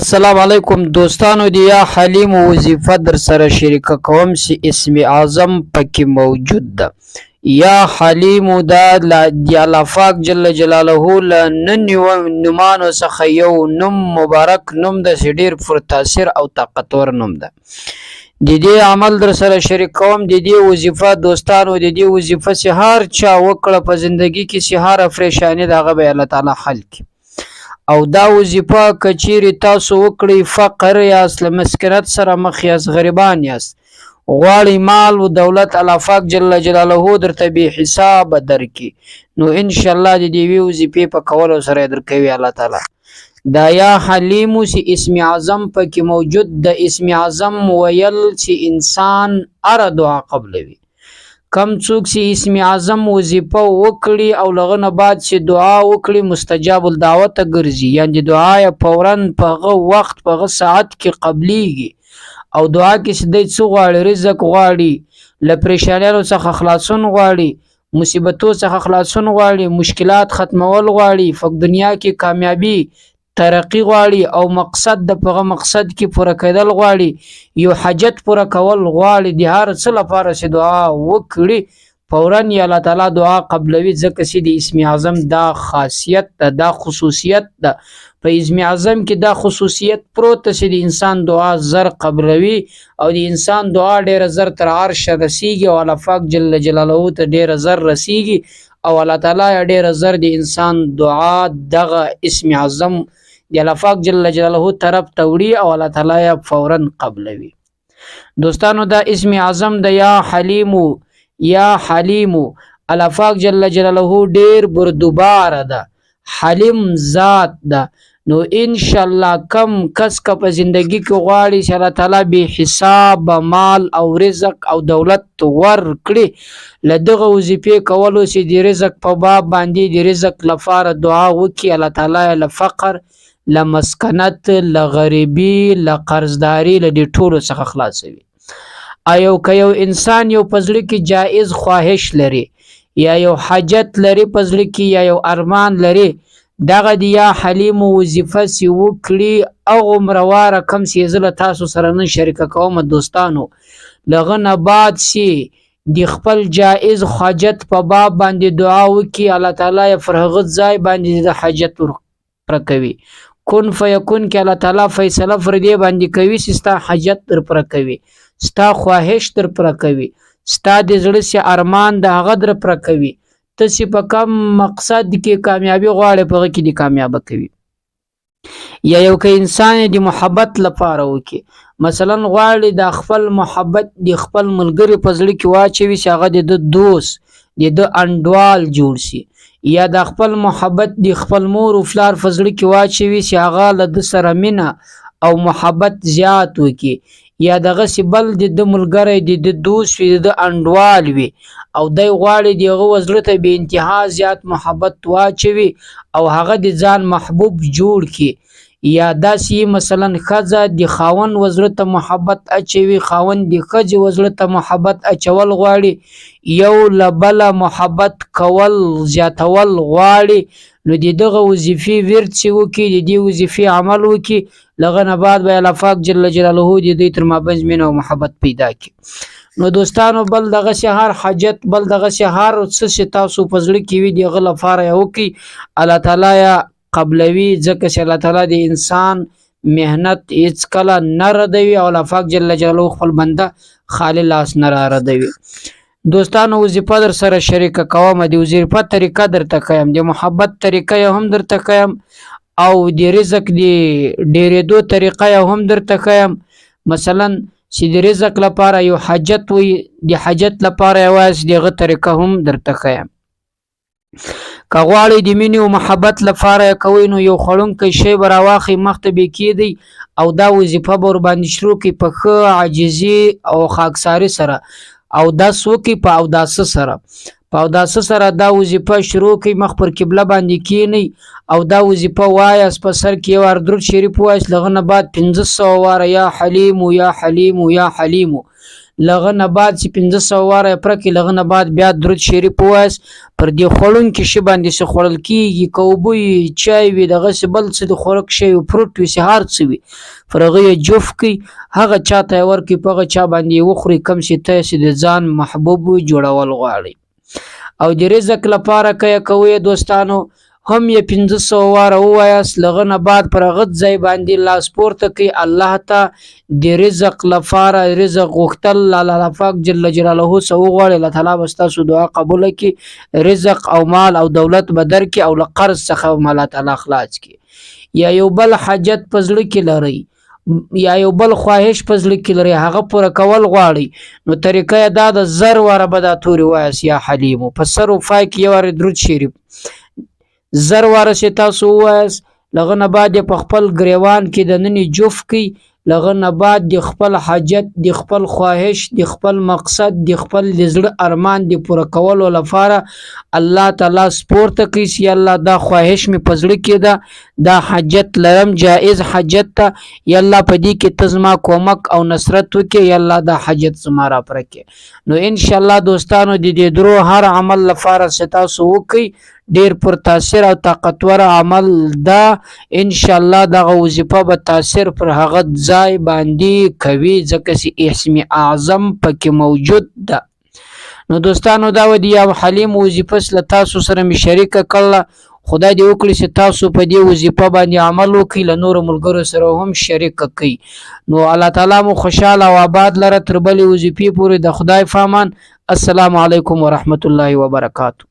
السلام علیکم دوستانو دی یا حلیم وظیفه در سره شریک کوم سی اسم اعظم پکې موجود ده. یا حلیم دا دی الله پاک جل جلاله له نومانو څخه یو نوم مبارک نوم ده چې ډیر پر تاثیر او طاقتور نوم ده. د دې عمل در سره شریک کوم د دې وظیفه دوستانو د دې وظیفه چې هر چا وکړه په زندگی کې چې هر پریشانی دغه به الله تعالی حل کړي. او دا وظیفه کچیرې تاسو وکړئ فقر یاست له مسکنت سره مخ یاست غریبان یاست غواړئ مال و دولت الله پاک جل جلاله درته بې حسابه درکړي نو انشاءالله د دې وظیفې په کولو سره درکوي الله تعالی. دا یا حلیمو چې اسم اعظم پکې موجود د اسم اعظم ویل چې انسان اره دعا قبلوي. کم څوک چې اسم اعظم وظیفه وکړي او لغه نه بعد چې دعا وکړي مستجاب الدعوت ګرځي، یعنی دعا یې فورا په هغه وخت په هغه ساعت کې قبليږي. او دعا کې چې دی څه غواړي؟ رزق غواړي، له پریشانیانو څخه خلاصون غواړي، مصیبتو څخه خلاصون غواړي، مشکلات ختمول غواړي، په دنیا کې کامیابی ترقی غواړي او مقصد د پغه مقصد کې پوره کېدل غواړي، یو حاجت پوره کول غواړي. د هر څه لپاره چې دعا وکړي فورا یا الله تعالی دعا قبلوي، ځکه چې د اسم اعظم دا خاصیت ده، دا خصوصیت ده. په اسم اعظم کې دا خصوصیت پروت چې د انسان دعا زر قبلوي او د انسان دعا ډیره زر تر عرش رسیږي او الله پاک جل جلاله ته ډیره زر رسیږي او الله تعالی ډیره زر د انسان دعا دغه اسم اعظم د الله پاک جل جلاله طرف ته وړي او الله تعالی فورا قبلوي. دوستانو دا اسم اعظم د یا حلیمو الله پاک جل جلاله ډیر بردبار ده، حلیم ذات ده. نو ان شاء الله کم کس کا په زندگی کې غواړي چې الله تعالی به حساب مال او رزق او دولت ور کړي، لدغه وظیفه کولو چې د رزق په باب باندې د رزق لپاره دعا وکړي الله تعالی له فقر له مسکنت له غریبی له قرضداري له دې ټولو څخه خلاصوي. ایو که یو انسان یو پزړه کې جائز خواهش لري یا یو حاجت لري پزړه کې یا یو ارمان لري، دغه دی یا حلیم وظیفه سی وکړي او مرواره کم سی زله تاسو سره نن شریک کوم دوستانو. لغه نه بعد سی د خپل جائز حاجت په باب باندې دعا وکړي الله تعالی فرغت ځای باندې د حاجت پر کوي. کن فیکون کې الله تعالی فیصله پر دې باندې کوي چې ستا حاجت در پر کوي، ستا خواهش در پر کوي، ستا د زړه سي ارمان د هغه در پر کوي. ته چې په کم مقصد کې کامیابی غواړې په هغه کې د کامیابه کوي. یا یو که انسان د محبت لپاره وکړي، مثلا غواړي د خپل محبت د خپل ملګری په زړه کې واچوي چې هغه د دوست د انډوال جوړ شي، یا د خپل محبت د خپل مور او فلار په زړه کې واچوي چې هغه له د سره مینه او محبت زیات وکړي، یا دغه سیبل د ملګری د دوست وي د انډوال وي او دی غواړي دغه وزړه ته به انتها زیات محبت واچوي او هغه د ځان محبوب جوړ کړي. یا داسې مثلا ښځه د خاوند وزړه ته محبت اچوي، خاوند د ښځې وزړه ته محبت اچول غواړي، یو له بله محبت کول زیاتول غواړي، نو دغه وظیفې ورد چې وکړي د دې وظیفې عمل وکړي، لغه نه بعد به الله پاک جل جلاله د دوی تر مابین مینه او محبت پیدا کړي. نو دوستانو بل دغه هر حاجت بل دغه هر څه چې تاسو په زړه کې وي دغه لپاره وکړي الله تعالی قبلوي، ځکه چې الله تعالی د انسان مهنت هیڅ کله نه ردوي او الله پاک جل جلاله خپل بنده خالی لاس نه ردوي. دوستانو وظیفه در سره شریک کوم، د وظیفه طریقه درته کوم، د محبت طریقه هم درته کوم او د رزق د ډیرېدو طریقه هم درته کوم. مثلا چې د رزق لپاره یو حاجت وي، د حاجت لپاره یوازې دغه طریقه هم درته کوم. که غواړئ د مینې او محبت لپاره کوئ نو یو خړونکی شی به راواخلئ مخته به کېږدئ او دا وظیفه به ورباندې شروع کړئ په ښه عاجزي او خاکساري سره او داس وکړئ په اوداسه سره. په اوداسه سره دا وظیفه شروع کړئ، مخ پر قبله باندې کېنئ او دا وظیفه وایاست، په سر کې یو درود شریف وایاست، لغه نه بعد 1500 واره یا حلیمو یا حلیمو یا حلیمو، لغه نه بعد چې 1500 واره پر کې لغه نه بعد بیا درود شریف وایس پر دې خورون کې شی باندې څه خورل کیږي کوبوي چای وي دغه څه بل څه د خوراک شی او فروټ وي سهار څه وي فرغه جوف کی هغه چاته ورکی پغه چا باندې وخوري کم شي ته سي د ځان محبوب جوړول غواړي او د رزق لپاره کوي دوستانو هم یې 1500 واره وایاس لغه نه بعد پر غد ځای باندې لاس پورته کوي الله ته د رزق لپاره رزق غوښتل الله پاک جل جلاله سو غواړي الله تعالی واستاسو دعا قبول کړي رزق او مال او دولت بدر کې او لقرض څخه الله تعالی خلاص کړي یا یو بل حاجت پزړه کې لري یا یو بل خواهش پزړه کې لري هغه پوره کول غواړي نو طریقه دا د زر واره بدا توري وایس یا حلیم په سر او فای کې یو درود شریف زر واره چې تاسو وایس لغه نه بعد په خپل گریوان کې د ننی جوف کې لغه نه بعد د خپل حاجت د خپل خواهش د خپل مقصد د خپل لزړه ارمان د پوره کولو لپاره الله تعالی سپورت کوي چې الله دا خواهش می پزړه کې دا حاجت لرم جائز حاجت ته یا الله په دې کې تزما کومک او نصرت وکي یا الله دا حاجت زما را پرکې نو ان شاء الله دوستانو د دې درو هر عمل لپاره ستاسو وکي ډیر پر تاثیر او طاقتور عمل دا ان شاء الله دغه وظیفه به تاثیر پر هغه ځای باندې کوي ځکه چې اسم اعظم پکې موجود ده نو دوستانو دا ودی او حلیم وظیفه تاسو سره می شریک کړل خدای دې وکړي چې تاسو په دې وظیفه باندې عمل وکړئ له نور ملګرو سره هم شریک کړئ نو الله تعالی مو خوشاله او آباد لره تر بلې وظیفې پورې د خدای فامان السلام علیکم ورحمت الله وبرکاته